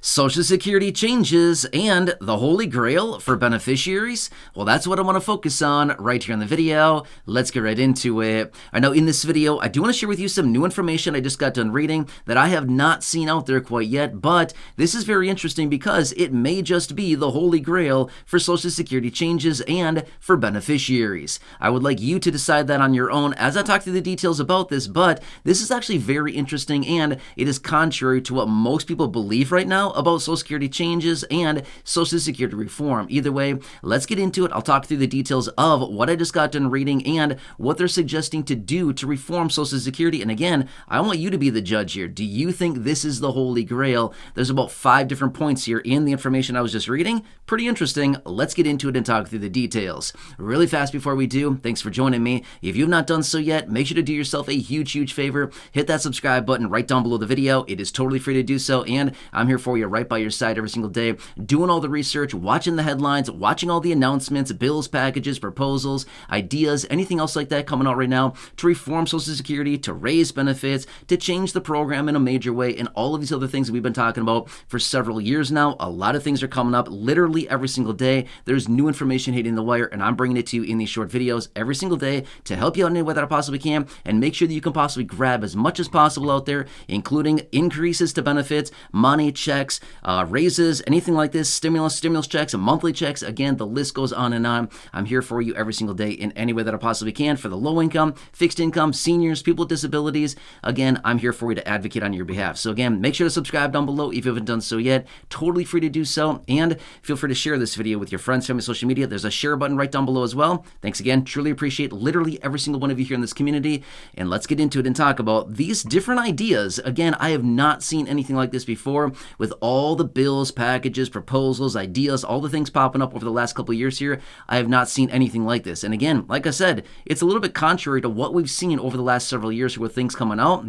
Social Security changes and the Holy Grail for beneficiaries? Well, that's what I want to focus on right here in the video. Let's get right into it. I know in this video, I do want to share with you some new information I just got done reading that I have not seen out there quite yet, but this is very interesting because it may just be the Holy Grail for Social Security changes and for beneficiaries. I would like you to decide that on your own as I talk through the details about this, but this is actually very interesting and it is contrary to what most people believe right now about Social Security changes and Social Security reform. Either way, let's get into it. I'll talk through the details of what I just got done reading and what they're suggesting to do to reform Social Security. And again, I want you to be the judge here. Do you think this is the Holy Grail? There's about 5 different points here in the information I was just reading. Pretty interesting. Let's get into it and talk through the details. Really fast before we do, thanks for joining me. If you've not done so yet, make sure to do yourself a huge favor. Hit that subscribe button right down below the video. It is totally free to do so, and I'm here for you right by your side every single day, doing all the research, watching the headlines, watching all the announcements, bills, packages, proposals, ideas, anything else like that coming out right now to reform Social Security, to raise benefits, to change the program in a major way, and all of these other things that we've been talking about for several years now. A lot of things are coming up literally every single day. There's new information hitting the wire, and I'm bringing it to you in these short videos every single day to help you out in any way that I possibly can and make sure that you can possibly grab as much as possible out there, including increases to benefits, money, checks, raises, anything like this, stimulus checks, monthly checks. Again, the list goes on and on. I'm here for you every single day in any way that I possibly can for the low income, fixed income, seniors, people with disabilities. Again, I'm here for you to advocate on your behalf. So again, make sure to subscribe down below if you haven't done so yet. Totally free to do so. And feel free to share this video with your friends, family, social media. There's a share button right down below as well. Thanks again. Truly appreciate literally every single one of you here in this community. And let's get into it and talk about these different ideas. Again, I have not seen anything like this before with all the bills, packages, proposals, ideas, all the things popping up over the last couple of years here. I have not seen anything like this. And again, like I said, it's a little bit contrary to what we've seen over the last several years with things coming out.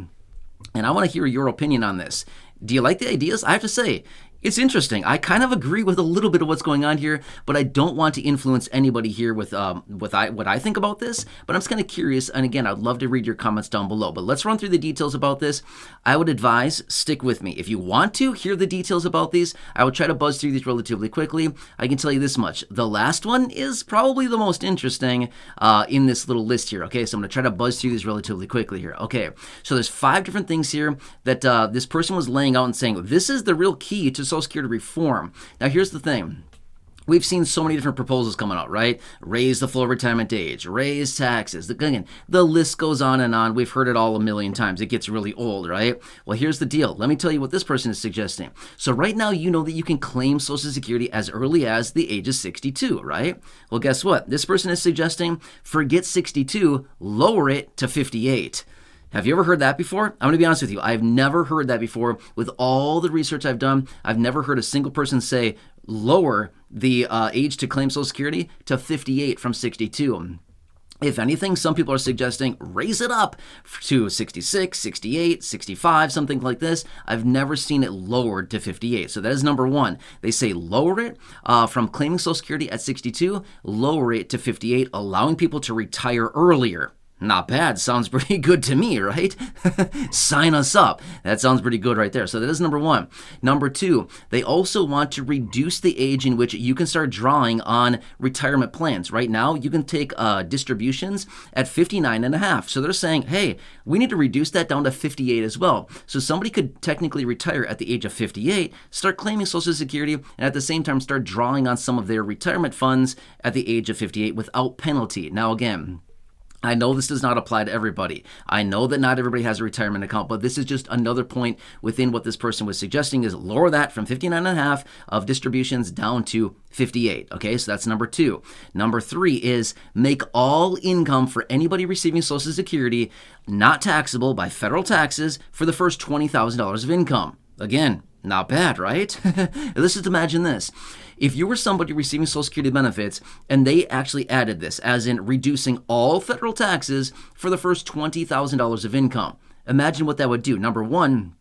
And I want to hear your opinion on this. Do you like the ideas? I have to say, it's interesting. I kind of agree with a little bit of what's going on here, but I don't want to influence anybody here with what I think about this. But I'm just kind of curious, and again, I'd love to read your comments down below. But let's run through the details about this. I would advise stick with me. If you want to hear the details about these, I would try to buzz through these relatively quickly. I can tell you this much: the last one is probably the most interesting in this little list here. Okay, so I'm going to try to buzz through these relatively quickly here. Okay, so there's 5 different things here that this person was laying out and saying this is the real key to Social Security reform. Now, here's the thing. We've seen so many different proposals coming out, right? Raise the full retirement age, raise taxes. Again, the list goes on and on. We've heard it all a million times. It gets really old, right? Well, here's the deal. Let me tell you what this person is suggesting. So right now, you know that you can claim Social Security as early as the age of 62, right? Well, guess what? This person is suggesting forget 62, lower it to 58. Have you ever heard that before? I'm going to be honest with you. I've never heard that before. With all the research I've done, I've never heard a single person say lower the age to claim Social Security to 58 from 62. If anything, some people are suggesting raise it up to 66, 68, 65, something like this. I've never seen it lowered to 58. So that is number one. They say lower it from claiming Social Security at 62, lower it to 58, allowing people to retire earlier. Not bad. Sounds pretty good to me, right? Sign us up. That sounds pretty good right there. So that is number one. Number 2, they also want to reduce the age in which you can start drawing on retirement plans. Right now, you can take distributions at 59 and a half. So they're saying, hey, we need to reduce that down to 58 as well. So somebody could technically retire at the age of 58, start claiming Social Security, and at the same time start drawing on some of their retirement funds at the age of 58 without penalty. Now, again, I know this does not apply to everybody. I know that not everybody has a retirement account, but this is just another point within what this person was suggesting is lower that from 59 and a half of distributions down to 58. Okay, so that's number 2. Number 3 is make all income for anybody receiving Social Security not taxable by federal taxes for the first $20,000 of income. Again, not bad, right? Let's just imagine this. If you were somebody receiving Social Security benefits and they actually added this, as in reducing all federal taxes for the first $20,000 of income, imagine what that would do. Number 1,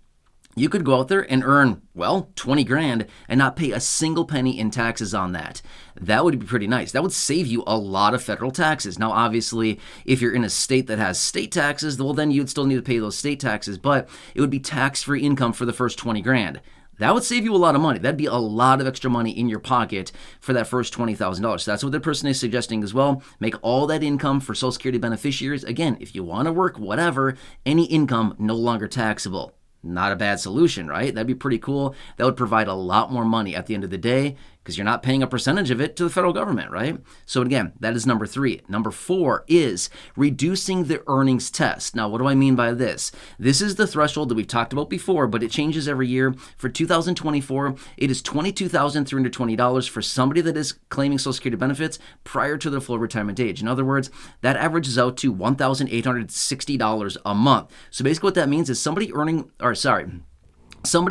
you could go out there and earn, well, 20 grand and not pay a single penny in taxes on that. That would be pretty nice. That would save you a lot of federal taxes. Now, obviously, if you're in a state that has state taxes, well, then you'd still need to pay those state taxes, but it would be tax-free income for the first 20 grand. That would save you a lot of money. That'd be a lot of extra money in your pocket for that first $20,000. So that's what the person is suggesting as well. Make all that income for Social Security beneficiaries. Again, if you want to work, whatever, any income no longer taxable. Not a bad solution, right? That'd be pretty cool. That would provide a lot more money at the end of the day because you're not paying a percentage of it to the federal government, right? So again, that is number 3. Number 4 is reducing the earnings test. Now, what do I mean by this? This is the threshold that we've talked about before, but it changes every year. For 2024, it is $22,320 for somebody that is claiming Social Security benefits prior to their full retirement age. In other words, that averages out to $1,860 a month. So basically what that means is somebody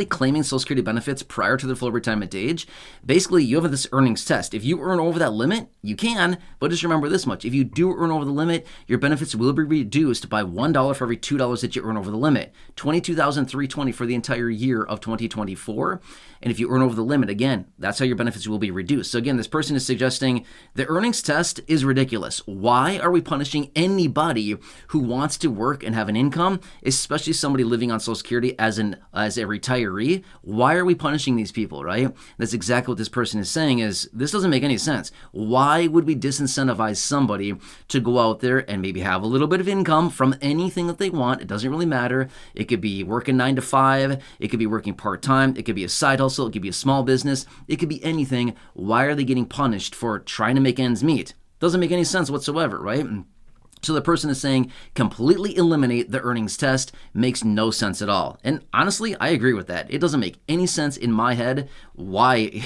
claiming Social Security benefits prior to their full retirement age, basically you have this earnings test. If you earn over that limit, you can, but just remember this much. If you do earn over the limit, your benefits will be reduced by $1 for every $2 that you earn over the limit. $22,320 for the entire year of 2024. And if you earn over the limit, again, that's how your benefits will be reduced. So again, this person is suggesting the earnings test is ridiculous. Why are we punishing anybody who wants to work and have an income, especially somebody living on Social Security as a retiree? Why are we punishing these people, right? That's exactly what this person is saying is this doesn't make any sense. Why would we disincentivize somebody to go out there and maybe have a little bit of income from anything that they want? It doesn't really matter. It could be working 9 to 5. It could be working part-time. It could be a side hustle. It could be a small business. It could be anything. Why are they getting punished for trying to make ends meet? Doesn't make any sense whatsoever, right? So the person is saying completely eliminate the earnings test. Makes no sense at all. And honestly, I agree with that. It doesn't make any sense in my head why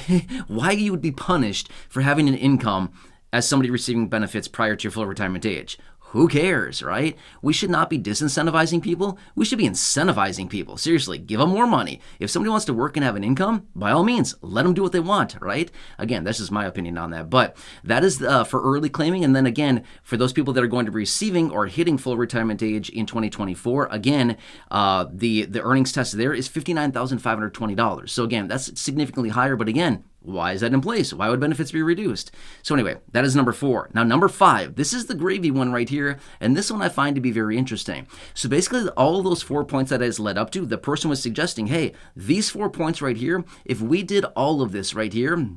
you would be punished for having an income as somebody receiving benefits prior to your full retirement age. Who cares, right? We should not be disincentivizing people. We should be incentivizing people. Seriously, give them more money. If somebody wants to work and have an income, by all means, let them do what they want, right? Again, that's just my opinion on that. But that is for early claiming. And then again, for those people that are going to be receiving or hitting full retirement age in 2024, again, the earnings test there is $59,520. So again, that's significantly higher. But again, why is that in place? Why would benefits be reduced? So anyway, that is number 4. Now, number 5, this is the gravy one right here, and this one I find to be very interesting. So basically, all of those 4 points that I just led up to, the person was suggesting, hey, these 4 points right here, if we did all of this right here,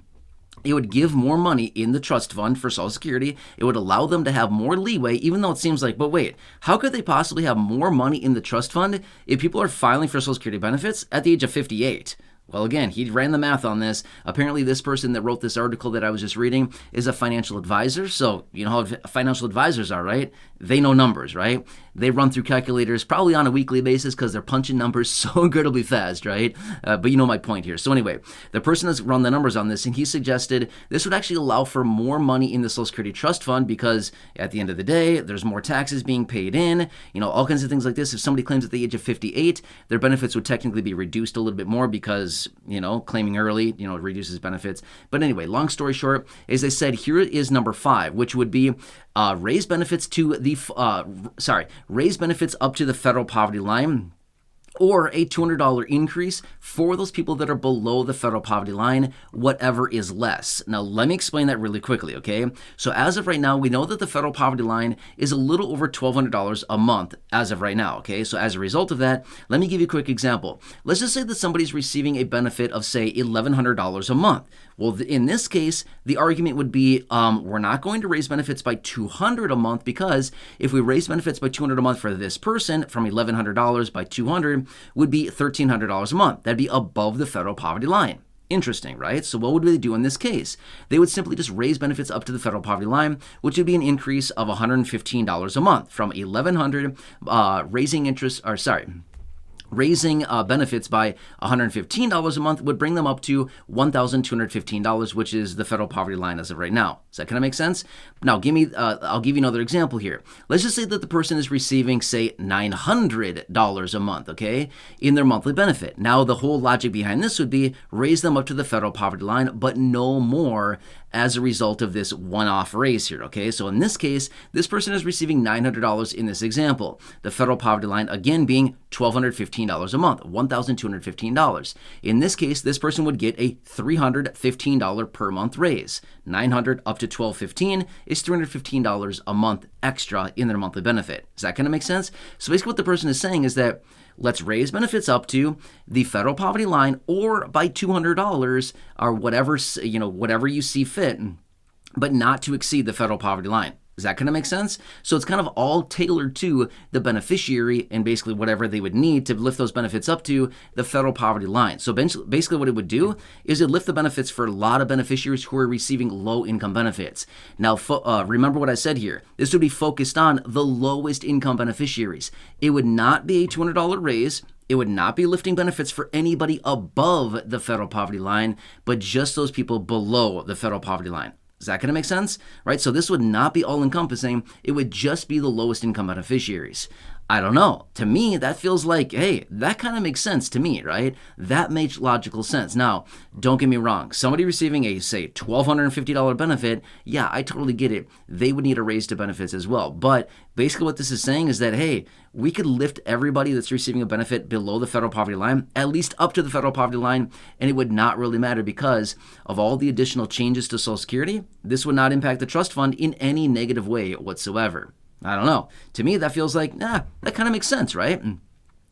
it would give more money in the trust fund for Social Security. It would allow them to have more leeway, even though it seems like, but wait, how could they possibly have more money in the trust fund if people are filing for Social Security benefits at the age of 58? Well, again, he ran the math on this. Apparently, this person that wrote this article that I was just reading is a financial advisor. So, you know how financial advisors are, right? They know numbers, right? They run through calculators probably on a weekly basis because they're punching numbers so incredibly fast, right? But you know my point here. So anyway, the person has run the numbers on this, and he suggested this would actually allow for more money in the Social Security Trust Fund because at the end of the day, there's more taxes being paid in, you know, all kinds of things like this. If somebody claims at the age of 58, their benefits would technically be reduced a little bit more because, you know, claiming early, you know, reduces benefits. But anyway, long story short, as I said, here is number 5, which would be raise benefits up to the federal poverty line, or a $200 increase for those people that are below the federal poverty line, whatever is less. Now, let me explain that really quickly, okay? So as of right now, we know that the federal poverty line is a little over $1,200 a month as of right now, okay? So as a result of that, let me give you a quick example. Let's just say that somebody's receiving a benefit of, say, $1,100 a month. Well, in this case, the argument would be we're not going to raise benefits by $200 a month because if we raise benefits by $200 a month for this person from $1,100 by $200 would be $1,300 a month. That'd be above the federal poverty line. Interesting, right? So what would they do in this case? They would simply just raise benefits up to the federal poverty line, which would be an increase of $115 a month from $1,100 raising benefits by $115 a month would bring them up to $1,215, which is the federal poverty line as of right now. Does that kind of make sense? Now, I'll give you another example here. Let's just say that the person is receiving, say, $900 a month, okay, in their monthly benefit. Now, the whole logic behind this would be raise them up to the federal poverty line, but no more as a result of this one-off raise here, okay? So in this case, this person is receiving $900 in this example. The federal poverty line, again, being $1,215. $1,215 a month, $1,215. In this case, this person would get a $315 per month raise. $900 up to $1,215 is $315 a month extra in their monthly benefit. Does that kind of make sense? So basically what the person is saying is that let's raise benefits up to the federal poverty line or by $200 or whatever you see fit, but not to exceed the federal poverty line. Does that kind of make sense? So it's kind of all tailored to the beneficiary and basically whatever they would need to lift those benefits up to the federal poverty line. So basically what it would do is it lift the benefits for a lot of beneficiaries who are receiving low income benefits. Now, remember what I said here. This would be focused on the lowest income beneficiaries. It would not be a $200 raise. It would not be lifting benefits for anybody above the federal poverty line, but just those people below the federal poverty line. Is that going to make sense? Right? So this would not be all-encompassing. It would just be the lowest income beneficiaries. I don't know. To me, that feels like, hey, that kind of makes sense to me, right? That makes logical sense. Now, don't get me wrong. Somebody receiving a, say, $1,250 benefit, yeah, I totally get it. They would need a raise to benefits as well. But basically what this is saying is that, hey, we could lift everybody that's receiving a benefit below the federal poverty line, at least up to the federal poverty line, and it would not really matter because of all the additional changes to Social Security. This would not impact the trust fund in any negative way whatsoever. I don't know. To me, that feels like, that kind of makes sense, right?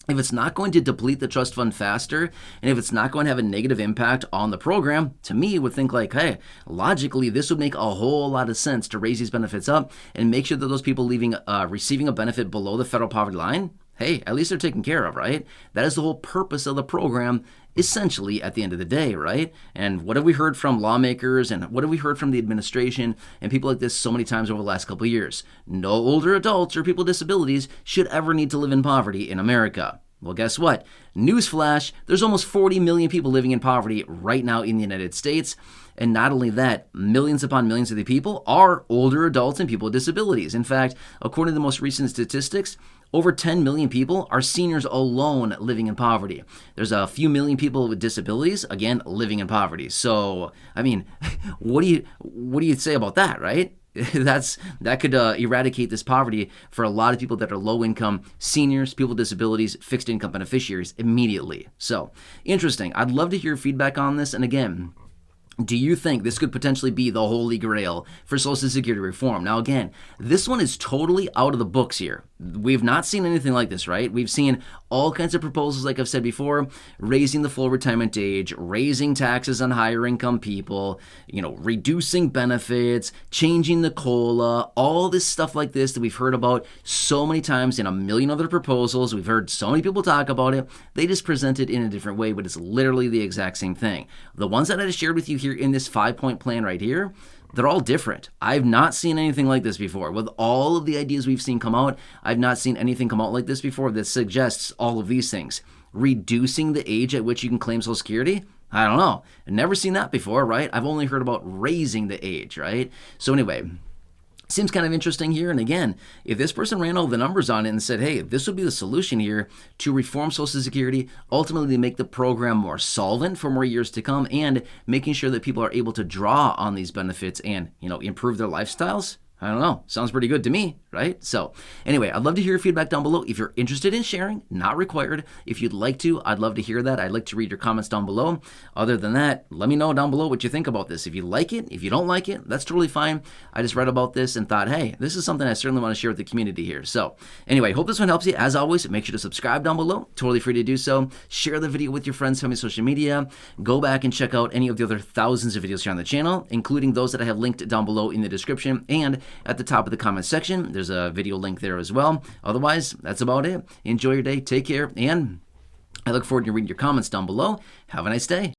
If it's not going to deplete the trust fund faster, and if it's not going to have a negative impact on the program, to me, it would think like, hey, logically, this would make a whole lot of sense to raise these benefits up and make sure that those people receiving a benefit below the federal poverty line, hey, at least they're taken care of, right? That is the whole purpose of the program, essentially, at the end of the day, right? And what have we heard from lawmakers and what have we heard from the administration and people like this so many times over the last couple of years? No older adults or people with disabilities should ever need to live in poverty in America. Well, guess what? Newsflash, there's almost 40 million people living in poverty right now in the United States. And not only that, millions upon millions of the people are older adults and people with disabilities. In fact, according to the most recent statistics, over 10 million people are seniors alone living in poverty. There's a few million people with disabilities, again, living in poverty. So, I mean, what do you say about that, right? That could eradicate this poverty for a lot of people that are low income, seniors, people with disabilities, fixed income beneficiaries immediately. So, interesting. I'd love to hear your feedback on this. And again, do you think this could potentially be the holy grail for Social Security reform? Now, again, this one is totally out of the books here. We've not seen anything like this, right? We've seen all kinds of proposals, like I've said before, raising the full retirement age, raising taxes on higher income people, reducing benefits, changing the COLA, all this stuff like this that we've heard about so many times in a million other proposals. We've heard so many people talk about it. They just present it in a different way, but it's literally the exact same thing. The ones that I just shared with you here in this 5-point plan right here, they're all different. I've not seen anything like this before. With all of the ideas we've seen come out, I've not seen anything come out like this before that suggests all of these things. Reducing the age at which you can claim Social Security? I don't know. I've never seen that before, right? I've only heard about raising the age, right? So anyway, seems kind of interesting here. And again, if this person ran all the numbers on it and said, hey, this would be the solution here to reform Social Security, ultimately make the program more solvent for more years to come and making sure that people are able to draw on these benefits and, improve their lifestyles. I don't know. Sounds pretty good to me, right? So anyway, I'd love to hear your feedback down below. If you're interested in sharing, not required. If you'd like to, I'd love to hear that. I'd like to read your comments down below. Other than that, let me know down below what you think about this. If you like it, if you don't like it, that's totally fine. I just read about this and thought, hey, this is something I certainly want to share with the community here. So anyway, hope this one helps you. As always, make sure to subscribe down below. Totally free to do so. Share the video with your friends, family, social media. Go back and check out any of the other thousands of videos here on the channel, including those that I have linked down below in the description and at the top of the comment section. There's a video link there as well. Otherwise, that's about it. Enjoy your day. Take care. And I look forward to reading your comments down below. Have a nice day.